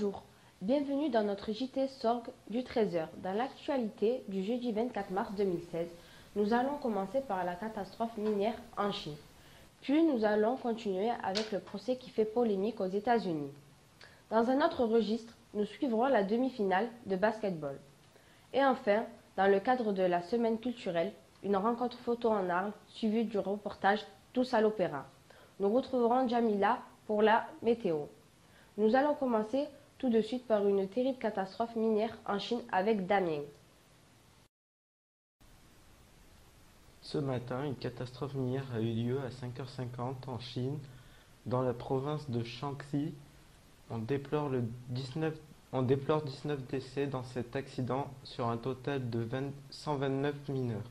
Bonjour, bienvenue dans notre JT Sorg du 13h. Dans l'actualité du jeudi 24 mars 2016, nous allons commencer par la catastrophe minière en Chine. Puis nous allons continuer avec le procès qui fait polémique aux États-Unis. Dans un autre registre, nous suivrons la demi-finale de basketball. Et enfin, dans le cadre de la semaine culturelle, une rencontre photo en Arles suivie du reportage Tous à l'opéra. Nous retrouverons Jamila pour la météo. Nous allons commencer tout de suite par une terrible catastrophe minière en Chine avec Damien. Ce matin, une catastrophe minière a eu lieu à 5h50 en Chine, dans la province de Shaanxi. On déplore 19 décès dans cet accident sur un total de 129 mineurs.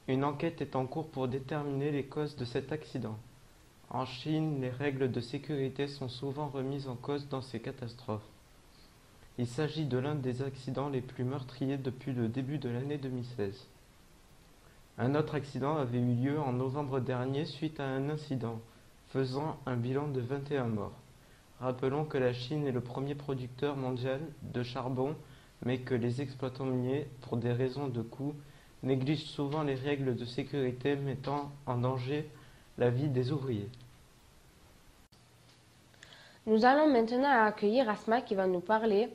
Une enquête est en cours pour déterminer les causes de cet accident. En Chine, les règles de sécurité sont souvent remises en cause dans ces catastrophes. Il s'agit de l'un des accidents les plus meurtriers depuis le début de l'année 2016. Un autre accident avait eu lieu en novembre dernier suite à un incident, faisant un bilan de 21 morts. Rappelons que la Chine est le premier producteur mondial de charbon, mais que les exploitants miniers, pour des raisons de coût, négligent souvent les règles de sécurité mettant en danger la vie des ouvriers. Nous allons maintenant accueillir Asma qui va nous parler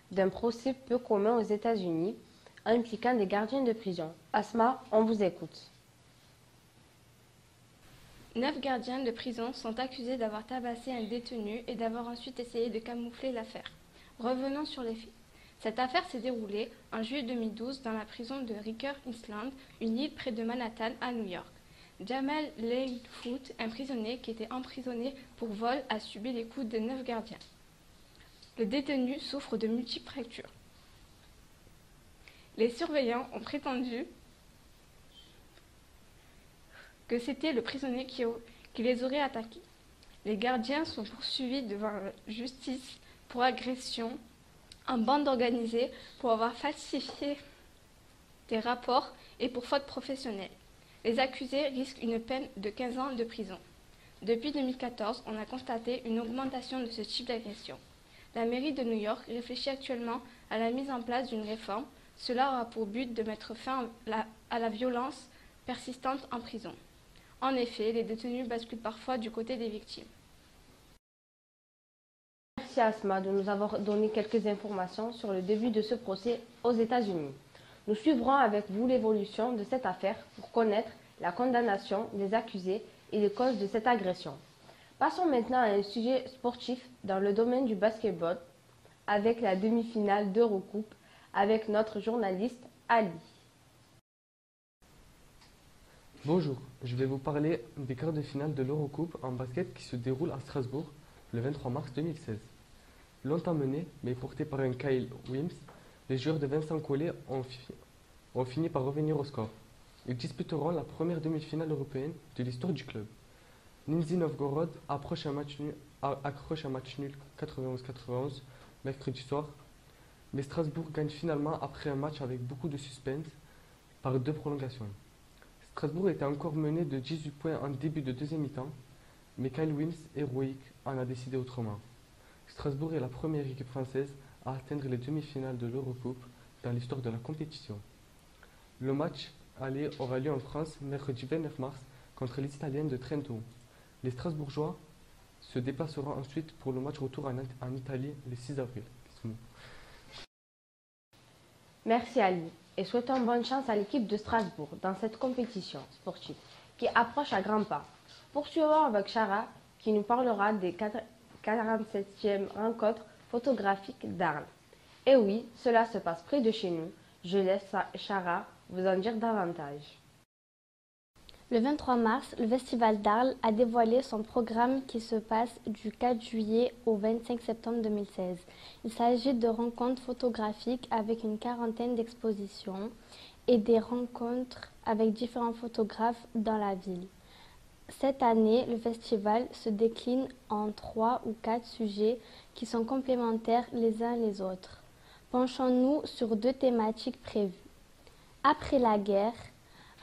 d'un procès peu commun aux États-Unis impliquant des gardiens de prison. Asma, on vous écoute. 9 gardiens de prison sont accusés d'avoir tabassé un détenu et d'avoir ensuite essayé de camoufler l'affaire. Revenons sur les faits. Cette affaire s'est déroulée en juillet 2012 dans la prison de Rikers Island, une île près de Manhattan à New York. Jamal Lightfoot, un prisonnier qui était emprisonné pour vol, a subi les coups de 9 gardiens. Le détenu souffre de multiples fractures. Les surveillants ont prétendu que c'était le prisonnier qui les aurait attaqués. Les gardiens sont poursuivis devant la justice pour agression en bande organisée, pour avoir falsifié des rapports et pour faute professionnelle. Les accusés risquent une peine de 15 ans de prison. Depuis 2014, on a constaté une augmentation de ce type d'agression. La mairie de New York réfléchit actuellement à la mise en place d'une réforme. Cela aura pour but de mettre fin à la violence persistante en prison. En effet, les détenus basculent parfois du côté des victimes. Merci Asma de nous avoir donné quelques informations sur le début de ce procès aux États-Unis. Nous suivrons avec vous l'évolution de cette affaire pour connaître la condamnation des accusés et les causes de cette agression. Passons maintenant à un sujet sportif dans le domaine du basketball avec la demi-finale d'Eurocoupe avec notre journaliste Ali. Bonjour, je vais vous parler des quarts de finale de l'Eurocoupe en basket qui se déroule à Strasbourg le 23 mars 2016. Longtemps menés, mais portés par un Kyle Wims, les joueurs de Vincent Collet ont fini par revenir au score. Ils disputeront la première demi-finale européenne de l'histoire du club. Nizhny Novgorod accroche un match nul 91-91 mercredi soir, mais Strasbourg gagne finalement après un match avec beaucoup de suspense par 2 prolongations. Strasbourg était encore mené de 18 points en début de deuxième mi-temps, mais Kyle Wims, héroïque, en a décidé autrement. Strasbourg est la première équipe française à atteindre les demi-finales de l'Eurocoupe dans l'histoire de la compétition. Le match aller aura lieu en France mercredi 29 mars contre les Italiens de Trento. Les Strasbourgeois se déplaceront ensuite pour le match retour en Italie le 6 avril. Merci Ali et souhaitons bonne chance à l'équipe de Strasbourg dans cette compétition sportive qui approche à grands pas. Poursuivons avec Chara qui nous parlera des 47e rencontres photographiques d'Arles. Et oui, cela se passe près de chez nous. Je laisse Chara vous en dire davantage. Le 23 mars, le Festival d'Arles a dévoilé son programme qui se passe du 4 juillet au 25 septembre 2016. Il s'agit de rencontres photographiques avec une quarantaine d'expositions et des rencontres avec différents photographes dans la ville. Cette année, le festival se décline en 3 ou 4 sujets qui sont complémentaires les uns les autres. Penchons-nous sur 2 thématiques prévues. Après la guerre,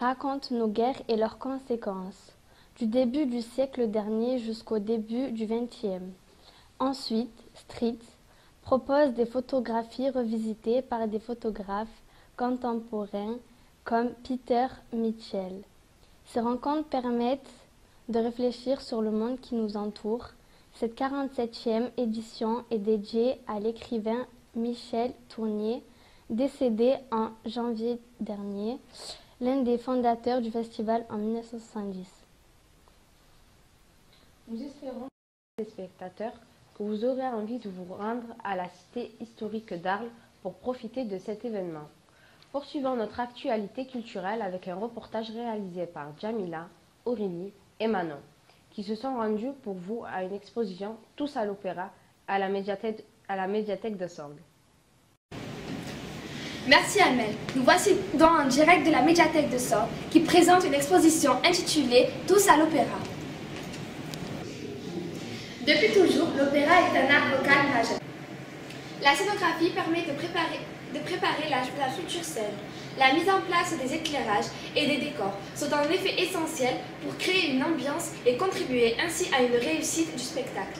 raconte nos guerres et leurs conséquences, du début du siècle dernier jusqu'au début du XXe. Ensuite, Street, propose des photographies revisitées par des photographes contemporains comme Peter Mitchell. Ces rencontres permettent de réfléchir sur le monde qui nous entoure. Cette 47e édition est dédiée à l'écrivain Michel Tournier, décédé en janvier dernier, l'un des fondateurs du festival en 1970. Nous espérons, les spectateurs, que vous aurez envie de vous rendre à la cité historique d'Arles pour profiter de cet événement. Poursuivons notre actualité culturelle avec un reportage réalisé par Jamila, Aurélie et Manon, qui se sont rendus pour vous à une exposition Tous à l'opéra à la médiathèque de Sorgues. Merci Amel. Nous voici donc en direct de la médiathèque de Sorgues qui présente une exposition intitulée Tous à l'opéra. Depuis toujours, l'opéra est un art vocal majeur. La scénographie permet de préparer la future scène. La mise en place des éclairages et des décors sont en effet essentiels pour créer une ambiance et contribuer ainsi à une réussite du spectacle.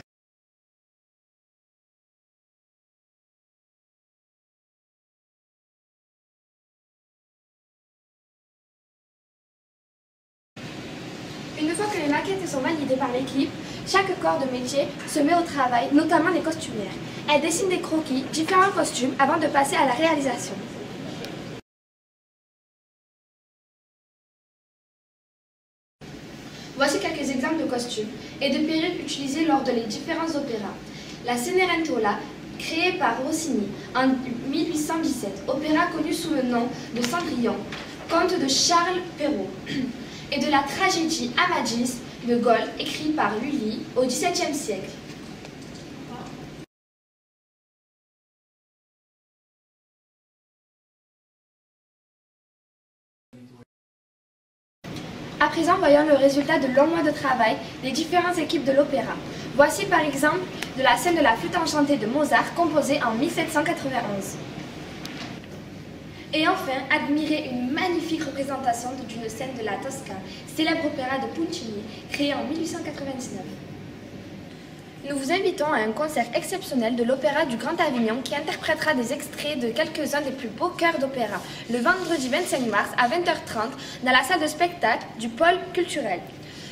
Une fois que les maquettes sont validées par l'équipe, chaque corps de métier se met au travail, notamment les costumières. Elles dessinent des croquis, différents costumes, avant de passer à la réalisation. Voici quelques exemples de costumes et de perruques utilisées lors de les différents opéras. La Cenerentola, créée par Rossini en 1817, opéra connu sous le nom de Cendrillon, conte de Charles Perrault, et de la tragédie Amadis de Gaulle, écrit par Lully au XVIIe siècle. À présent, voyons le résultat de longs mois de travail des différentes équipes de l'opéra. Voici par exemple de la scène de la flûte enchantée de Mozart, composée en 1791. Et enfin, admirez une magnifique représentation d'une scène de la Tosca, célèbre opéra de Puccini, créé en 1899. Nous vous invitons à un concert exceptionnel de l'Opéra du Grand Avignon qui interprétera des extraits de quelques-uns des plus beaux chœurs d'opéra, le vendredi 25 mars à 20h30 dans la salle de spectacle du pôle culturel.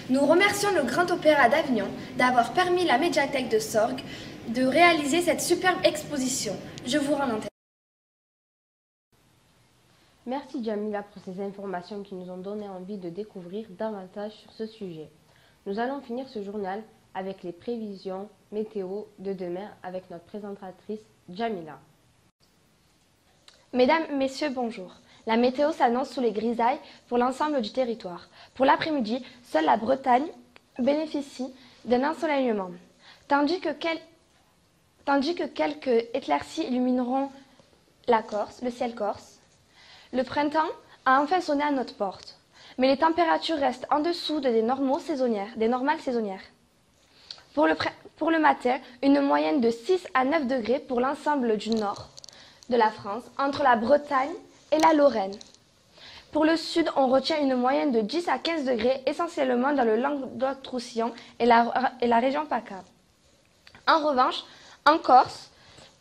Nous remercions le Grand Opéra d'Avignon d'avoir permis la médiathèque de Sorgues de réaliser cette superbe exposition. Je vous rends l'antenne. Merci Jamila pour ces informations qui nous ont donné envie de découvrir davantage sur ce sujet. Nous allons finir ce journal avec les prévisions météo de demain avec notre présentatrice Jamila. Mesdames, Messieurs, bonjour. La météo s'annonce sous les grisailles pour l'ensemble du territoire. Pour l'après-midi, seule la Bretagne bénéficie d'un ensoleillement, tandis que quelques éclaircies illumineront la Corse, le ciel corse. Le printemps a enfin sonné à notre porte, mais les températures restent en dessous des normales saisonnières. Pour le matin, une moyenne de 6 à 9 degrés pour l'ensemble du nord de la France, entre la Bretagne et la Lorraine. Pour le sud, on retient une moyenne de 10 à 15 degrés, essentiellement dans le Languedoc-Roussillon et la région PACA. En revanche, en Corse,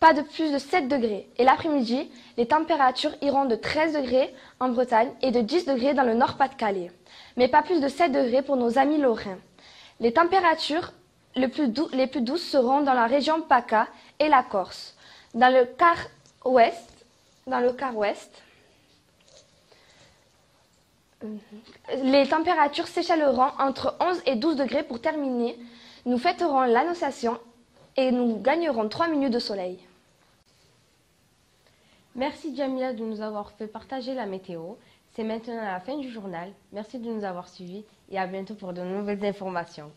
pas de plus de 7 degrés. Et l'après-midi, les températures iront de 13 degrés en Bretagne et de 10 degrés dans le Nord-Pas-de-Calais. Mais pas plus de 7 degrés pour nos amis lorrains. Les températures les plus douces seront dans la région PACA et la Corse. Dans le quart ouest, les températures s'échelonneront entre 11 et 12 degrés pour terminer. Nous fêterons l'Annonciation et nous gagnerons 3 minutes de soleil. Merci Jamila de nous avoir fait partager la météo. C'est maintenant la fin du journal. Merci de nous avoir suivis et à bientôt pour de nouvelles informations.